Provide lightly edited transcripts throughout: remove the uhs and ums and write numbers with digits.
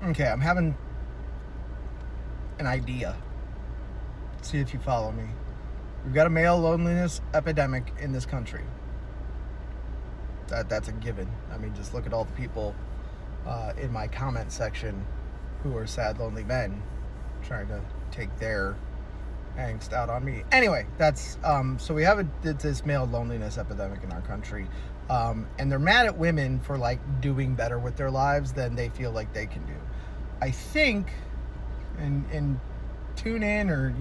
Okay, I'm having an idea. See if you follow me. We've got a male loneliness epidemic in this country. That's a given. I mean, just look at all the people in my comment section who are sad, lonely men trying to take their angst out on me. Anyway, that's so we have this male loneliness epidemic in our country, and they're mad at women for like doing better with their lives than they feel like they can do. I think, and tune in or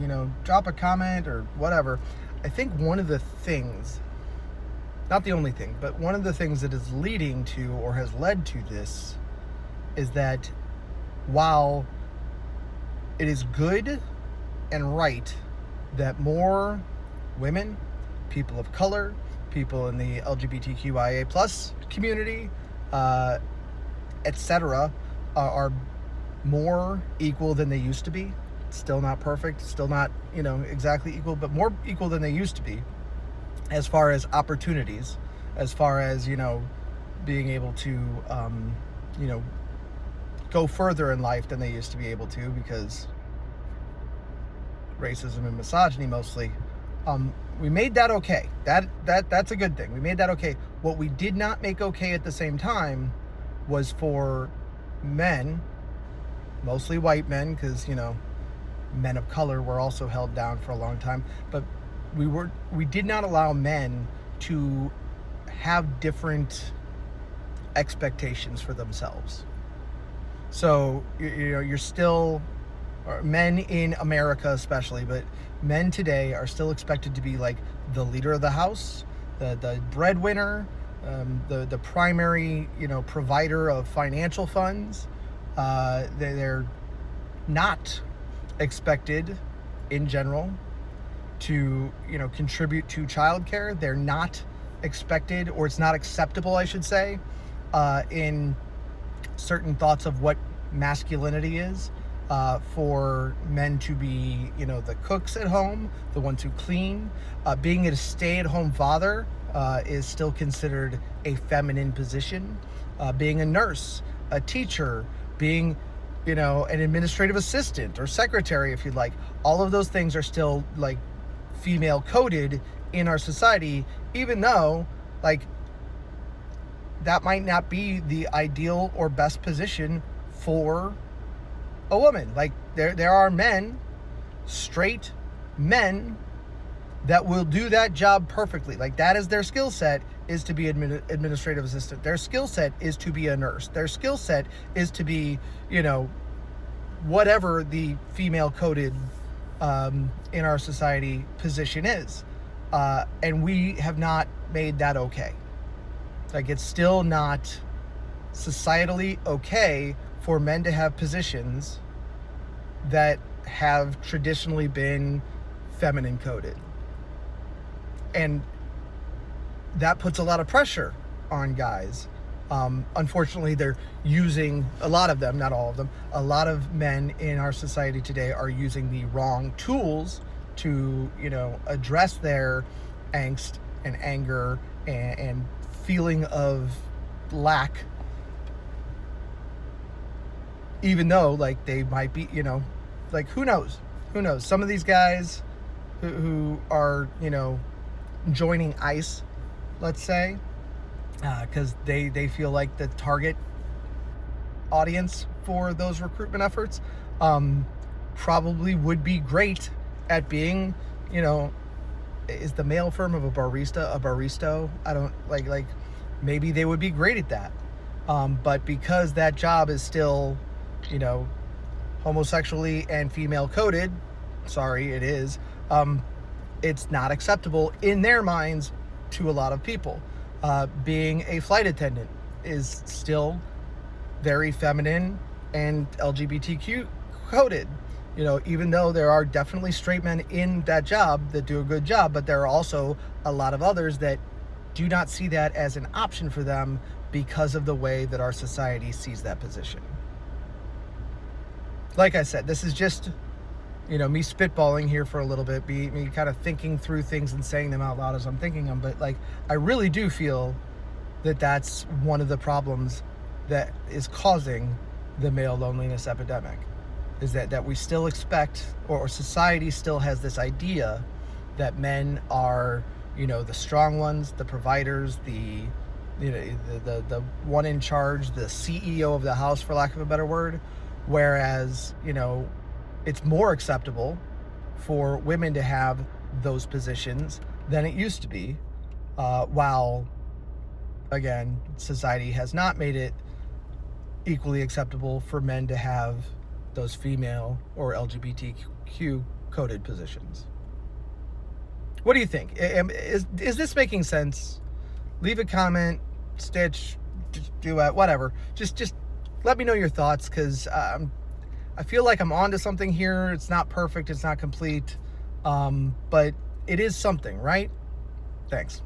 drop a comment or whatever. I think one of the things, not the only thing, but one of the things that is leading to or has led to this is that while it is good and right that more women, people of color, people in the LGBTQIA plus community, etc., are more equal than they used to be. Still not perfect, still not exactly equal, but more equal than they used to be as far as opportunities, as far as being able to go further in life than they used to be able to, because racism and misogyny mostly. We made that okay. That's a good thing. We made that okay. What we did not make okay at the same time was for men, mostly white men, because men of color were also held down for a long time, but we did not allow men to have different expectations for themselves. So you're still, or men in America especially, but men today are still expected to be like the leader of the house, the breadwinner, the primary provider of financial funds. They're not expected in general to contribute to childcare. They're not expected, or it's not acceptable, I should say, in certain thoughts of what masculinity is, for men to be the cooks at home, the ones who clean. Being a stay-at-home father is still considered a feminine position. Being a nurse, a teacher, being an administrative assistant or secretary, if you'd like, all of those things are still like female coded in our society, even though like that might not be the ideal or best position for a woman. Like there are men, straight men, that will do that job perfectly. Like that is their skill set, is to be administrative assistant. Their skill set is to be a nurse. Their skill set is to be, whatever the female coded in our society position is. And we have not made that okay. Like it's still not societally okay for men to have positions that have traditionally been feminine coded. And that puts a lot of pressure on guys. Unfortunately, they're using, a lot of them, not all of them, a lot of men in our society today are using the wrong tools to, address their angst and anger and feeling of lack, even though like they might be, like who knows? Some of these guys who are, joining ICE, let's say, because they feel like the target audience for those recruitment efforts, probably would be great at being, is the male form of a baristo? I don't like maybe they would be great at that. But because that job is still, homosexually and female coded, sorry, it is, it's not acceptable in their minds to a lot of people. Being a flight attendant is still very feminine and LGBTQ coded. Even though there are definitely straight men in that job that do a good job, but there are also a lot of others that do not see that as an option for them because of the way that our society sees that position. Like I said, this is just, me spitballing here for a little bit, me kind of thinking through things and saying them out loud as I'm thinking them. But like, I really do feel that that's one of the problems that is causing the male loneliness epidemic, is that we still expect, or society still has this idea that men are, the strong ones, the providers, the one in charge, the CEO of the house, for lack of a better word, whereas, it's more acceptable for women to have those positions than it used to be, while, again, society has not made it equally acceptable for men to have those female or LGBTQ coded positions. What do you think? Is this making sense? Leave a comment, Stitch, duet, whatever. Just let me know your thoughts, because I feel like I'm onto something here. It's not perfect, it's not complete, but it is something, right? Thanks.